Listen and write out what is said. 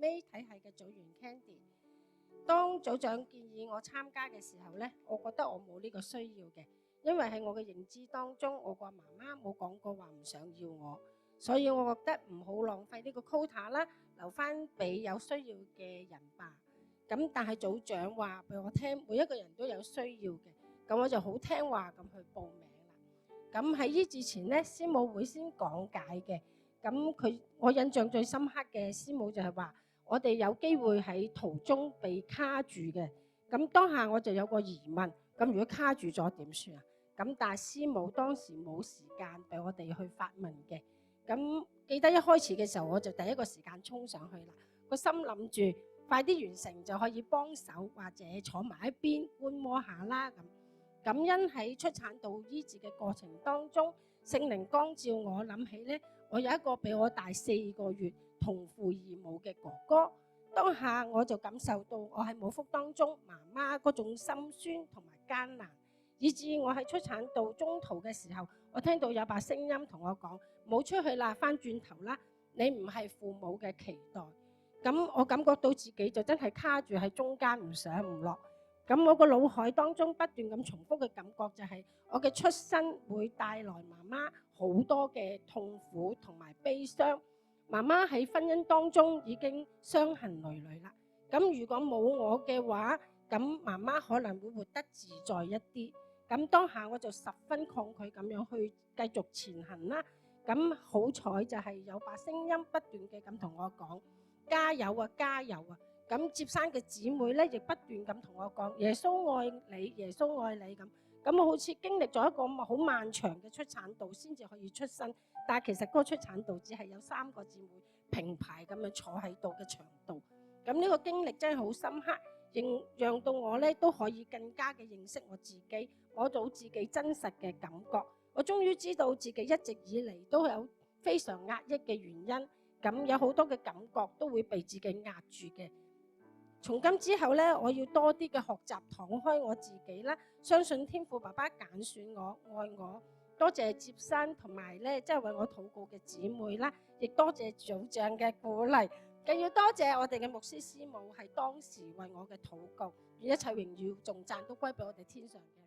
May 體系嘅組員 Candy。當組長建議我參加嘅時候呢，我覺得我冇呢個需要嘅，因為喺我嘅認知當中，我個媽媽冇講過話唔想要我，所以我覺得唔好浪費呢個 quota 啦，留翻俾有需要嘅人吧。咁但係組長話俾我聽，每一個人都有需要嘅，咁我就好聽話咁去報名啦。咁喺醫治前呢，師母會先講解嘅。咁我印象最深刻嘅師母就係話，我哋有機會喺途中被卡住嘅。咁當下我就有個疑問，咁如果卡住咗點算啊？咁但係師母當時冇時間俾我哋去發問嘅。咁記得一開始嘅時候，我就第一個時間衝上去啦，個心諗住快啲完成就可以幫手或者坐埋一邊觀摩下啦咁。感恩喺出產道醫治嘅過程當中，聖靈光照我諗起呢，我有一個比我大4個月同父異母嘅哥哥。當下我就感受到我喺母腹當中媽媽嗰種心酸同埋艱難，以至我喺出產道中途嘅時候，我聽到有把聲音同我講：冇出去啦，翻轉頭啦，你唔係父母嘅期待。咁我感覺到自己就真係卡住喺中間，唔上唔落。咁我個腦海當中不斷咁重複嘅感覺就係我嘅出生會帶來媽媽好多嘅痛苦同埋悲傷。媽媽喺婚姻當中已經傷痕累累啦。咁如果冇我嘅話，咁媽媽可能會活得自在一啲。咁當下我就十分抗拒咁樣去繼續前行啦。咁好彩就係有把聲音不斷嘅咁同我講：加油啊，加油啊！咁接生嘅姊妹咧，亦不斷咁同我講：耶穌愛你，耶穌愛你咁。咁我好似經歷咗一個好漫長嘅出產道先至可以出生，但係其實嗰個出產道只係有3個姊妹平排咁樣坐喺度嘅長度。咁呢個經歷真係好深刻，讓到我咧都可以更加嘅認識我自己，攞到自己真實嘅感覺。我終於知道自己一直以嚟都有非常壓抑嘅原因，咁有好多嘅感覺都會被自己壓住嘅。從今之後咧，我要多啲嘅學習敞開我自己啦，相信天父爸爸揀選我、愛我。多謝接生同埋咧，即係為我禱告嘅姊妹啦，亦多謝組長嘅鼓勵，更要多謝我哋嘅牧師師母係當時為我嘅禱告，願一切榮耀頌讚都歸俾我哋天上嘅